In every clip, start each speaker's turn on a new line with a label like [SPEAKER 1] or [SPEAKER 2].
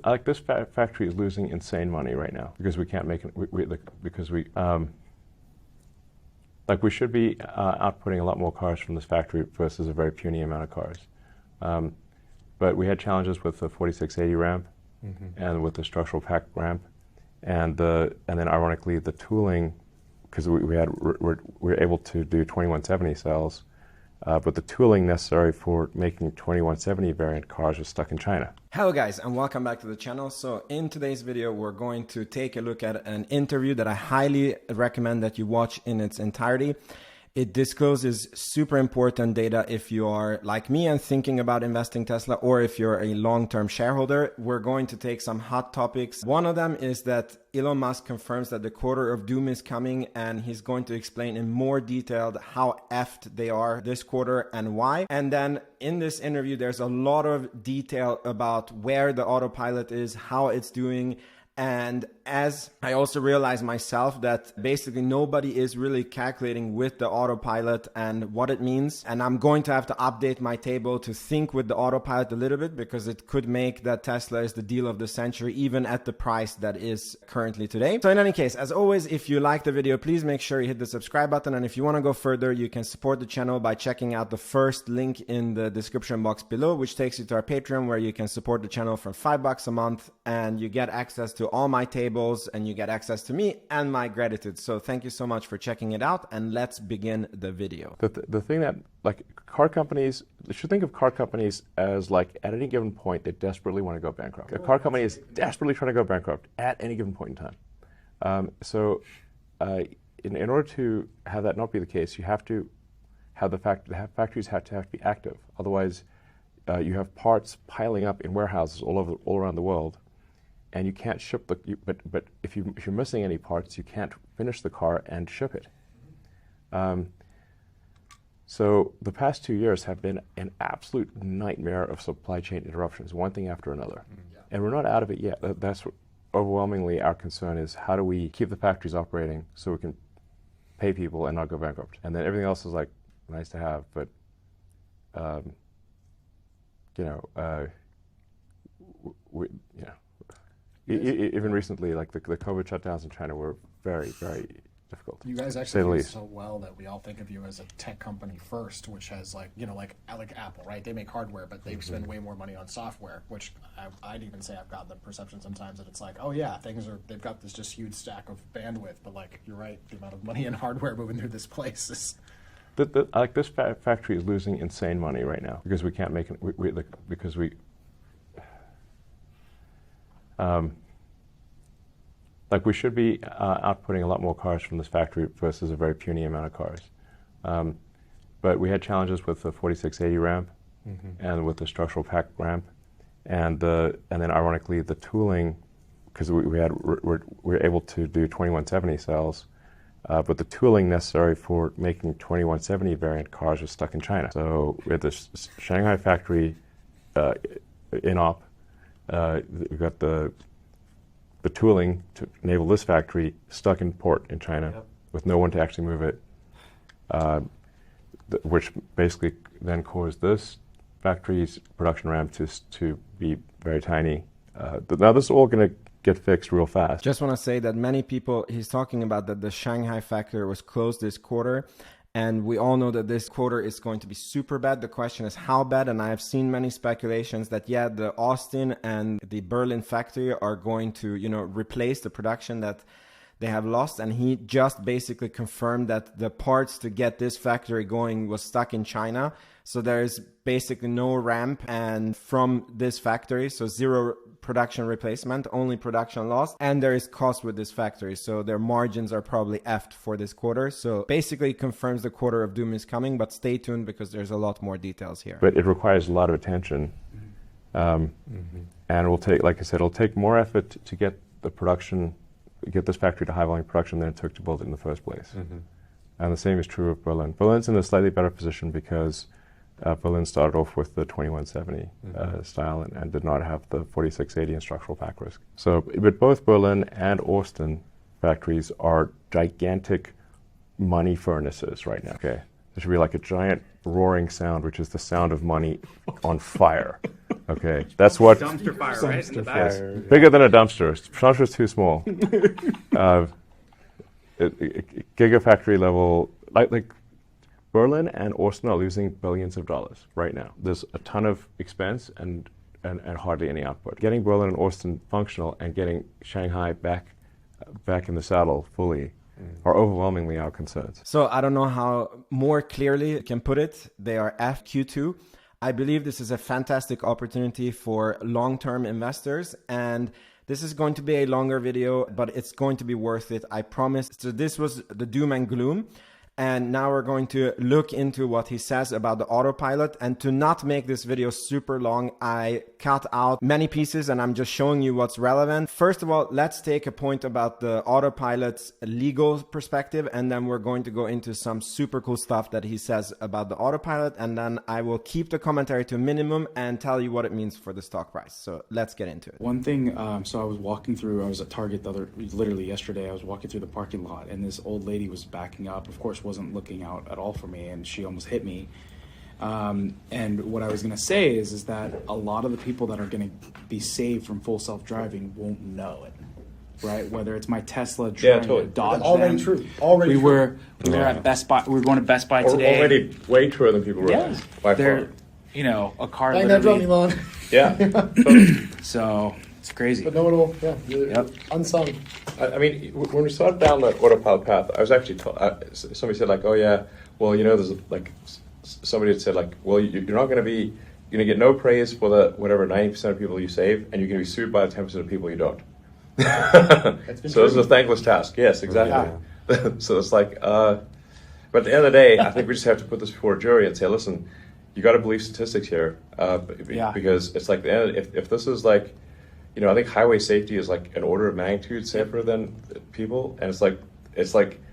[SPEAKER 1] Like this factory is losing insane money right now because we can't make it. Like we should be outputting a lot more cars from this factory versus a very puny amount of cars. But we had challenges with the 4680 ramp and with the structural pack ramp, and then ironically the tooling, because we were able to do 2170 cells, but the tooling necessary for making 2170 variant cars was stuck in China.
[SPEAKER 2] Hello guys, and welcome back to the channel. So in today's video, we're going to take a look at an interview that I highly recommend that you watch in its entirety. It discloses super important data if you are like me and thinking about investing Tesla, or if you're a long-term shareholder. We're going to take some hot topics. One of them is that Elon Musk confirms that the quarter of doom is coming, and he's going to explain in more detail how effed they are this quarter and why. And then in this interview, there's a lot of detail about where the Autopilot is, how it's doing. And as I also realized myself that basically nobody is really calculating with the Autopilot and what it means. And I'm going to have to update my table to think with the Autopilot a little bit, because it could make that Tesla is the deal of the century, even at the price that is currently today. So in any case, as always, if you like the video, please make sure you hit the subscribe button. And if you want to go further, you can support the channel by checking out the first link in the description box below, which takes you to our Patreon, where you can support the channel for $5 a month, and you get access to all my tables, and you get access to me and my gratitude. So thank you so much for checking it out, and let's begin the video.
[SPEAKER 1] The thing that, like, car companies, you should think of car companies as, like, at any given point they desperately want to go bankrupt. A car company is desperately trying to go bankrupt at any given point in time. In order to have that not be the case, you have to have factories have to be active. Otherwise, you have parts piling up in warehouses all around the world, and you can't ship but if you're missing any parts, you can't finish the car and ship it. So the past 2 years have been an absolute nightmare of supply chain interruptions, one thing after another. And we're not out of it yet. That's what overwhelmingly our concern is: how do we keep the factories operating so we can pay people and not go bankrupt? And then everything else is like nice to have, but even recently, like the COVID shutdowns in China were very, very difficult.
[SPEAKER 3] You guys actually do so well that we all think of you as a tech company first, which has like Apple, right? They make hardware, but they spend way more money on software, which I'd even say I've gotten the perception sometimes that it's like, oh yeah, they've got this just huge stack of bandwidth, but like, you're right, the amount of money in hardware moving through this place is...
[SPEAKER 1] Like this factory is losing insane money right now because we can't make it, like we should be outputting a lot more cars from this factory versus a very puny amount of cars. But we had challenges with the 4680 ramp and with the structural pack ramp, and then ironically the tooling, because we were able to do 2170 cells, but the tooling necessary for making 2170 variant cars was stuck in China. So we had this Shanghai factory in op. We got the tooling to enable this factory stuck in port in China with no one to actually move it, which basically then caused this factory's production ramp to be very tiny. Now this is all going to get fixed real fast.
[SPEAKER 2] Just want to say that many people, he's talking about that the Shanghai factory was closed this quarter, and we all know that this quarter is going to be super bad. The question is how bad, and I have seen many speculations that the Austin and the Berlin factory are going to, replace the production that they have lost. And he just basically confirmed that the parts to get this factory going was stuck in China. So there is basically no ramp and from this factory, so zero production replacement, only production loss, and there is cost with this factory, so their margins are probably effed for this quarter. So basically confirms the quarter of doom is coming, but stay tuned because there's a lot more details here.
[SPEAKER 1] But it requires a lot of attention, and it will take, like I said, it'll take more effort to get this factory to high volume production than it took to build it in the first place. And the same is true of Berlin. Berlin's in a slightly better position because Berlin started off with the 2170 style and did not have the 4680 and structural pack risk. So, but both Berlin and Austin factories are gigantic money furnaces right now. Okay, there should be like a giant roaring sound, which is the sound of money on fire. Okay, that's what
[SPEAKER 4] Dumpster fire, right? In the back.
[SPEAKER 1] bigger than a dumpster. Dumpster is too small. Gigafactory level, like Berlin and Austin are losing billions of dollars right now. There's a ton of expense and hardly any output. Getting Berlin and Austin functional and getting Shanghai back in the saddle fully are overwhelmingly our concerns.
[SPEAKER 2] So I don't know how more clearly you can put it. They are FQ2. I believe this is a fantastic opportunity for long-term investors, and this is going to be a longer video, but it's going to be worth it, I promise. So this was the doom and gloom. And now we're going to look into what he says about the autopilot. And to not make this video super long, I cut out many pieces and I'm just showing you what's relevant. First of all, let's take a point about the autopilot's legal perspective. And then we're going to go into some super cool stuff that he says about the autopilot. And then I will keep the commentary to a minimum and tell you what it means for the stock price. So let's get into it.
[SPEAKER 4] One thing, so I was at Target literally yesterday, I was walking through the parking lot and this old lady was backing up, of course, wasn't looking out at all for me, and she almost hit me. And what I was going to say is that a lot of the people that are going to be saved from full self-driving won't know it, right? Whether it's my Tesla trying to dodge
[SPEAKER 3] already
[SPEAKER 4] them.
[SPEAKER 3] true. Already
[SPEAKER 4] we were at Best Buy. We were going to Best Buy today.
[SPEAKER 1] Already way truer than people realize. By far.
[SPEAKER 4] You know, a car.
[SPEAKER 3] Bang that drum, Elon.
[SPEAKER 1] Yeah.
[SPEAKER 4] So it's crazy.
[SPEAKER 3] But no one will. Yeah. Unsung.
[SPEAKER 1] I mean, when we started down the autopilot path, I was actually somebody said like, oh yeah, well, you know, there's like somebody had said like, well, you're not going to get no praise for the whatever 90% of people you save, and you're going to be sued by the 10% of people you don't. So this is a thankless task. Yes, exactly. Yeah. So it's like, but at the end of the day, I think we just have to put this before a jury and say, listen, you got to believe statistics here, because it's like if this is like. You know, I think highway safety is like an order of magnitude safer than people, and it's like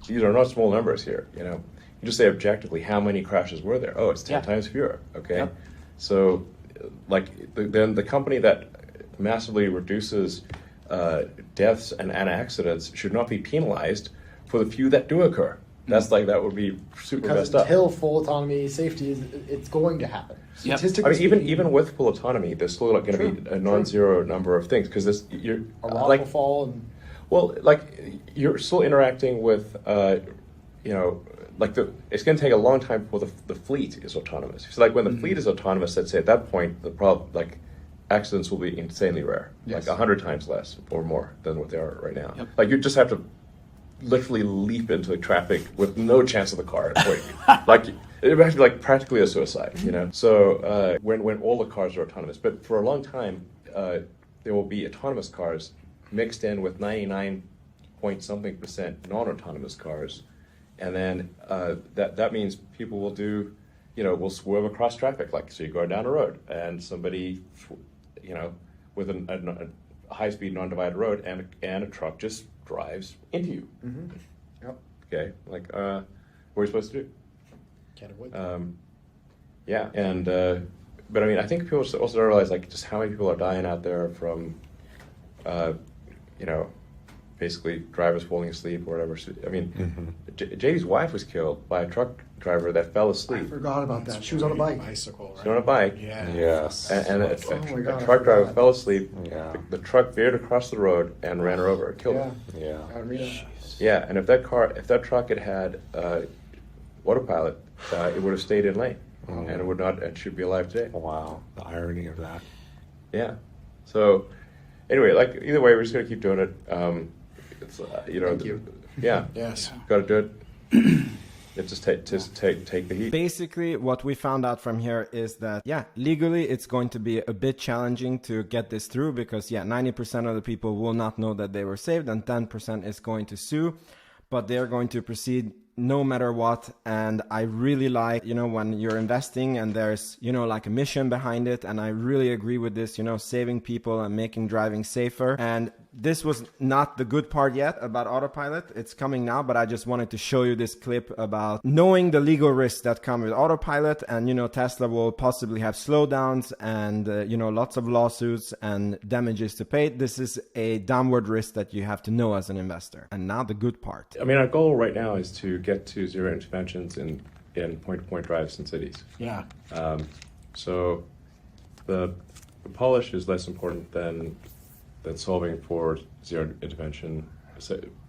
[SPEAKER 1] these are not small numbers here. You know, you just say objectively how many crashes were there. Oh, it's 10 times fewer. Okay, yep. So like then the company that massively reduces deaths and accidents should not be penalized for the few that do occur. That's like that would be super messed up.
[SPEAKER 3] Until full autonomy safety it's going to happen.
[SPEAKER 4] Yep.
[SPEAKER 1] I mean, even with full autonomy, there's still going to be a non-zero number of things because this
[SPEAKER 3] a rock will fall. And...
[SPEAKER 1] Well, like you're still interacting with, you know, like it's going to take a long time before the fleet is autonomous. So like when the fleet is autonomous, let's say at that point the problem like accidents will be insanely rare, like 100 times less or more than what they are right now. Yep. Like you just have to literally leap into traffic with no chance of the car avoiding you. Like it would have to be like practically a suicide, you know. So when all the cars are autonomous, but for a long time there will be autonomous cars mixed in with 99-point-something% non-autonomous cars, and then that means people will do, you know, will swerve across traffic. Like so, you're going down a road and somebody, you know, with a high-speed non-divided road and a truck just drives into you.
[SPEAKER 3] Mm-hmm. Yep.
[SPEAKER 1] Okay, like what are you supposed to do?
[SPEAKER 3] Can't avoid
[SPEAKER 1] yeah, and but I mean, I think people also don't realize like just how many people are dying out there from, you know, basically drivers falling asleep or whatever. I mean, JD's wife was killed by a truck driver that fell asleep.
[SPEAKER 3] I forgot about that. She was on a bike.
[SPEAKER 4] Bicycle, right?
[SPEAKER 1] She was on a bike.
[SPEAKER 4] Yeah.
[SPEAKER 1] Yes. And a truck driver fell asleep.
[SPEAKER 5] Yeah.
[SPEAKER 1] The truck veered across the road and ran her over. It killed her.
[SPEAKER 5] Yeah.
[SPEAKER 1] Yeah, and if that truck had autopilot, it would have stayed in lane, and it would not. It should be alive today.
[SPEAKER 5] Wow, the irony of that.
[SPEAKER 1] Yeah. So, anyway, like either way, we're just gonna keep doing it. It's you know.
[SPEAKER 3] Thank you.
[SPEAKER 1] Yeah.
[SPEAKER 3] Yes.
[SPEAKER 1] Got to do it. Just take the heat.
[SPEAKER 2] Basically, what we found out from here is that, yeah, legally it's going to be a bit challenging to get this through because, yeah, 90% of the people will not know that they were saved and 10% is going to sue, but they're going to proceed no matter what. And I really like, you know, when you're investing and there's, you know, like a mission behind it. And I really agree with this, you know, saving people and making driving safer. And this was not the good part yet about autopilot. It's coming now, but I just wanted to show you this clip about knowing the legal risks that come with autopilot. And, you know, Tesla will possibly have slowdowns and, you know, lots of lawsuits and damages to pay. This is a downward risk that you have to know as an investor. And now the good part.
[SPEAKER 1] I mean, our goal right now is to get to zero interventions in point-to-point drives in cities.
[SPEAKER 3] Yeah.
[SPEAKER 1] So the the polish is less important than solving for zero intervention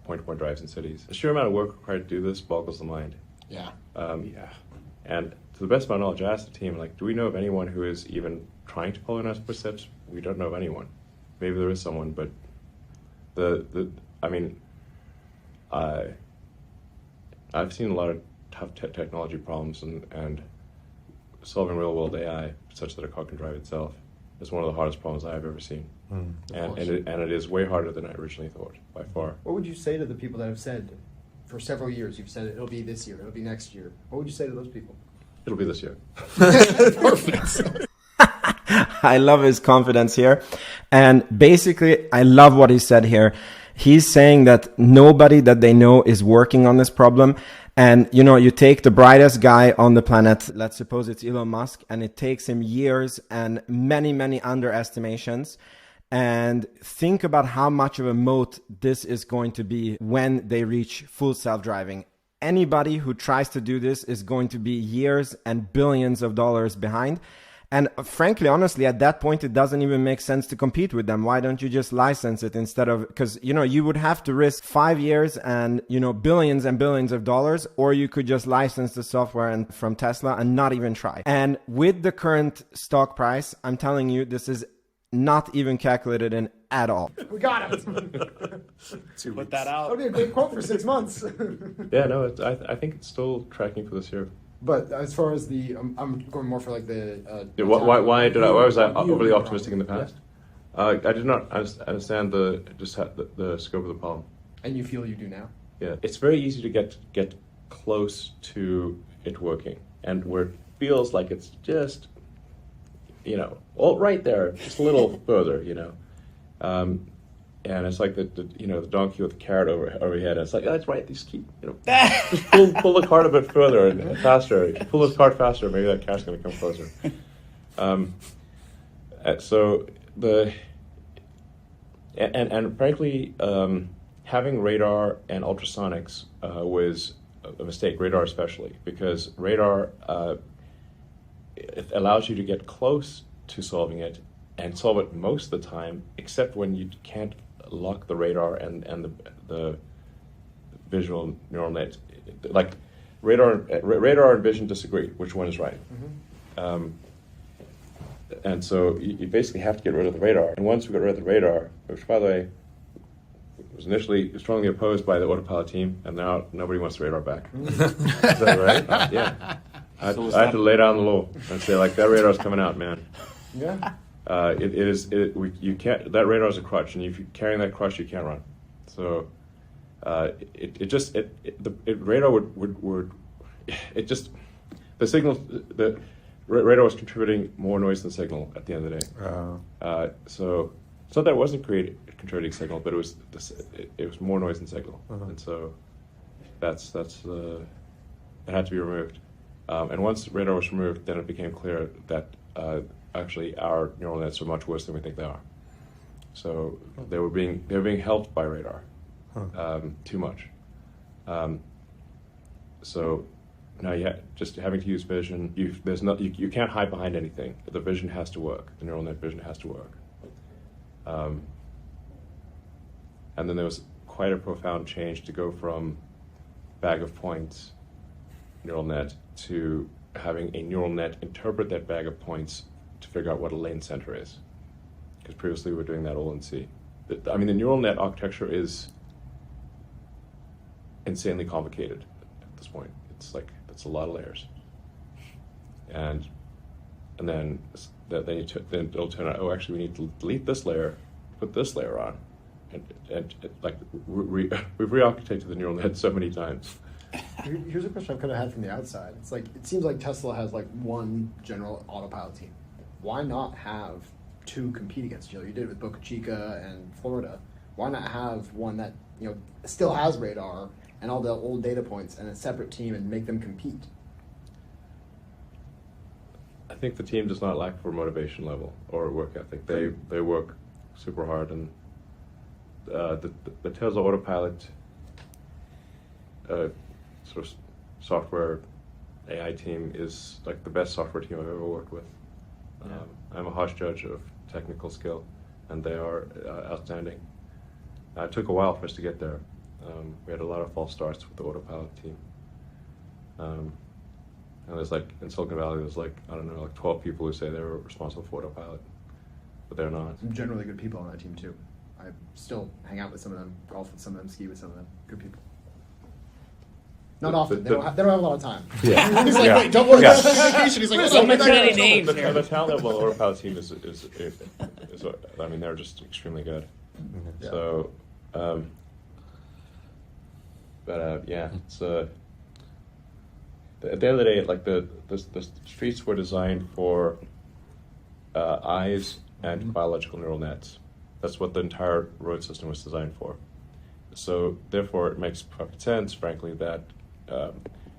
[SPEAKER 1] point-to-point drives in cities. The sheer amount of work required to do this boggles the mind.
[SPEAKER 3] Yeah.
[SPEAKER 1] And to the best of my knowledge, I asked the team, like, do we know of anyone who is even trying to follow in our footsteps? We don't know of anyone. Maybe there is someone, but I've seen a lot of tough technology problems, and solving real-world AI such that a car can drive itself is one of the hardest problems I've ever seen. And it is way harder than I originally thought, by far.
[SPEAKER 6] What would you say to the people that have said, for several years, you've said it'll be this year, it'll be next year? What would you say to those people?
[SPEAKER 1] It'll be this year.
[SPEAKER 3] Perfect.
[SPEAKER 2] I love his confidence here. And basically, I love what he said here. He's saying that nobody that they know is working on this problem. And, you know, you take the brightest guy on the planet, let's suppose it's Elon Musk, and it takes him years and many, many underestimations. And think about how much of a moat this is going to be when they reach full self-driving. Anybody who tries to do this is going to be years and billions of dollars behind. And frankly, honestly, at that point, it doesn't even make sense to compete with them. Why don't you just license it instead of, because, you know, you would have to risk 5 years and, you know, billions and billions of dollars, or you could just license the software and from Tesla and not even try. And with the current stock price, I'm telling you, this is not even calculated in at all.
[SPEAKER 6] We got it.
[SPEAKER 3] Put that out.
[SPEAKER 6] That would be a great quote for 6 months.
[SPEAKER 1] Yeah, no, I think it's still tracking for this year.
[SPEAKER 6] But as far as the, I'm going more for like the.
[SPEAKER 1] Why was I overly optimistic in the past? I did not understand the scope of the problem.
[SPEAKER 6] And you feel you do now?
[SPEAKER 1] Yeah, it's very easy to get close to it working, and where it feels like it's just, you know, all right there, just a little further, you know. And it's like the donkey with the carrot over your head. And it's like, oh, that's right. Just keep, you know, just pull the cart a bit further and faster. If you pull the cart faster, maybe that cart's going to come closer. So frankly, having radar and ultrasonics was a mistake. Radar especially, because radar it allows you to get close to solving it and solve it most of the time, except when you can't lock the radar and the visual neural net. Like radar and vision disagree which one is right. And so you basically have to get rid of the radar. And once we got rid of the radar, which by the way was initially strongly opposed by the Autopilot team, and now nobody wants the radar back. Is that right? Yeah. I had to lay down the law and say, like, that radar's coming out, man.
[SPEAKER 6] Yeah.
[SPEAKER 1] You can't. That radar is a crutch, and if you're carrying that crutch, you can't run. So, radar would the signal. The radar was contributing more noise than signal at the end of the day. So it's not that it wasn't contributing signal, but it was more noise than signal, and so that's it had to be removed. And once radar was removed, then it became clear that. Actually, our neural nets are much worse than we think they are. So they were being helped by radar, too much. So now just having to use vision. You can't hide behind anything. The vision has to work. The neural net vision has to work. And then there was quite a profound change to go from bag of points neural net to having a neural net interpret that bag of points to figure out what a lane center is. Because previously we were doing that all in C. The neural net architecture is insanely complicated at this point. It's like, that's a lot of layers. And then it'll turn out, oh, actually we need to delete this layer, put this layer on. And like, we've re-architected the neural net so many times.
[SPEAKER 6] Here's a question I've kind of had from the outside. It's like, it seems like Tesla has like one general Autopilot team. Why not have two compete against each other? You did it with Boca Chica and Florida. Why not have one that, you know, still has radar and all the old data points and a separate team and make them compete?
[SPEAKER 1] I think the team does not lack for motivation level or work ethic. They work super hard, and the Tesla Autopilot sort of software AI team is like the best software team I've ever worked with. I'm a harsh judge of technical skill, and they are outstanding. It took a while for us to get there. We had a lot of false starts with the Autopilot team. And there's like, in Silicon Valley, there's like, I don't know, like 12 people who say they were responsible for Autopilot, but they're not.
[SPEAKER 6] Some generally good people on that team too. I still hang out with some of them, golf with some of them, ski with some of them. Good people. Not often. They don't have a lot of time.
[SPEAKER 1] Yeah.
[SPEAKER 6] He's like,
[SPEAKER 1] Yeah.
[SPEAKER 6] wait, don't worry
[SPEAKER 1] Yeah.
[SPEAKER 6] about vacation. He's like,
[SPEAKER 3] Don't
[SPEAKER 6] listen,
[SPEAKER 3] mention any names
[SPEAKER 1] The
[SPEAKER 3] here.
[SPEAKER 1] talent level of the Autopilot team is I mean, they're just extremely good.
[SPEAKER 6] Yeah.
[SPEAKER 1] So, yeah, it's at the end of the day, like the streets were designed for eyes and biological neural nets. That's what the entire road system was designed for. So therefore, it makes perfect sense, frankly, that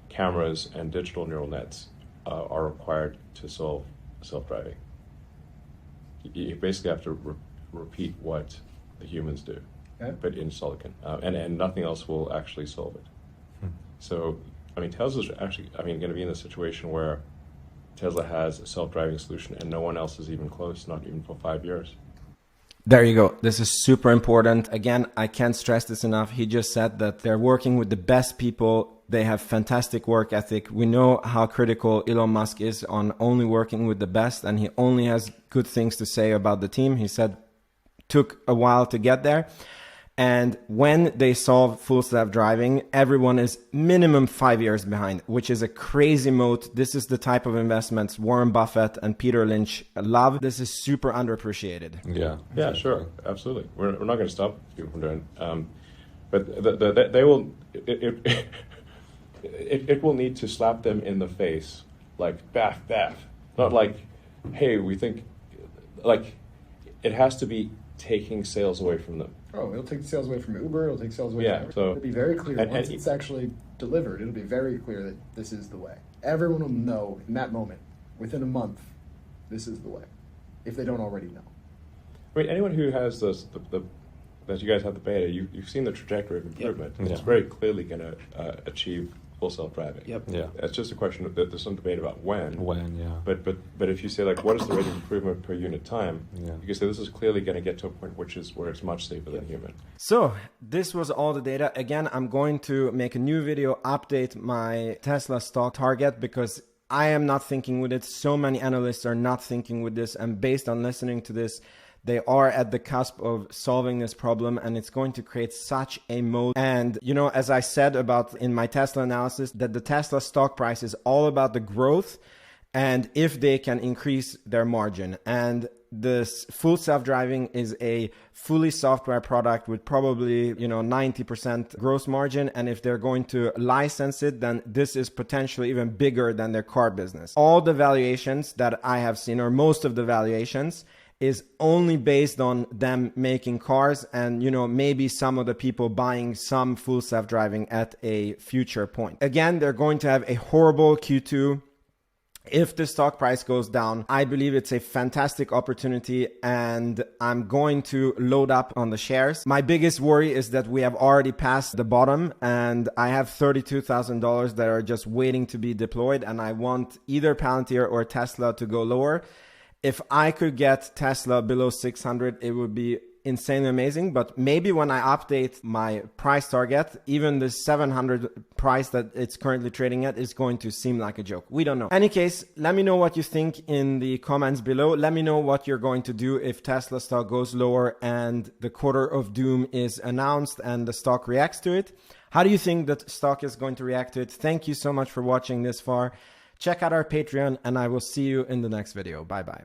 [SPEAKER 1] cameras and digital neural nets are required to solve self-driving. You basically have to repeat what the humans do, but in silicon, and nothing else will actually solve it. So, I mean, Tesla's actually, going to be in a situation where Tesla has a self-driving solution and no one else is even close, not even for 5 years.
[SPEAKER 2] There you go. This is super important. Again, I can't stress this enough. He just said that they're working with the best people. They have fantastic work ethic. We know how critical Elon Musk is on only working with the best, and he only has good things to say about the team. He said took a while to get there. And when they solve full self-driving, everyone is minimum 5 years behind, which is a crazy moat. This is the type of investments Warren Buffett and Peter Lynch love. This is super underappreciated.
[SPEAKER 1] Yeah, sure, absolutely. We're not going to stop people from doing it. But they will. It will need to slap them in the face, like baff. Not like, hey, we think, like, it has to be taking sales away from them.
[SPEAKER 6] Oh, it'll take sales away from Uber. It'll take sales away from everything.
[SPEAKER 1] so
[SPEAKER 6] it'll be very clear
[SPEAKER 1] and
[SPEAKER 6] once it's actually delivered. It'll be very clear that this is the way. Everyone will know in that moment, within a month, this is the way. If they don't already know.
[SPEAKER 1] I mean, anyone who has the that you guys have the beta, you've seen the trajectory of improvement. It's very clearly going to achieve full self-driving.
[SPEAKER 4] Yep.
[SPEAKER 5] Yeah.
[SPEAKER 1] It's just a question of there's some debate about when.
[SPEAKER 5] Yeah.
[SPEAKER 1] But if you say, like, what is the rate of improvement per unit time,
[SPEAKER 5] Yeah.
[SPEAKER 1] you can say this is clearly going to get to a point where it's much safer than human.
[SPEAKER 2] So this was all the data. Again, I'm going to make a new video, update my Tesla stock target, because I am not thinking with it. So many analysts are not thinking with this. And based on listening to this, they are at the cusp of solving this problem, and it's going to create such a moat. And, you know, as I said about in my Tesla analysis, that the Tesla stock price is all about the growth and if they can increase their margin. And this full self-driving is a fully software product with probably, 90% gross margin. And if they're going to license it, then this is potentially even bigger than their car business. All the valuations that I have seen, or most of the valuations, is only based on them making cars and, maybe some of the people buying some full self-driving at a future point. Again, they're going to have a horrible Q2. If the stock price goes down, I believe it's a fantastic opportunity, and I'm going to load up on the shares. My biggest worry is that we have already passed the bottom, and I have $32,000 that are just waiting to be deployed, and I want either Palantir or Tesla to go lower. If I could get Tesla below 600, it would be insanely amazing. But maybe when I update my price target, even the 700 price that it's currently trading at is going to seem like a joke. We don't know. Any case, let me know what you think in the comments below. Let me know what you're going to do if Tesla stock goes lower and the quarter of doom is announced and the stock reacts to it. How do you think that stock is going to react to it? Thank you so much for watching this far. Check out our Patreon, and I will see you in the next video. Bye-bye.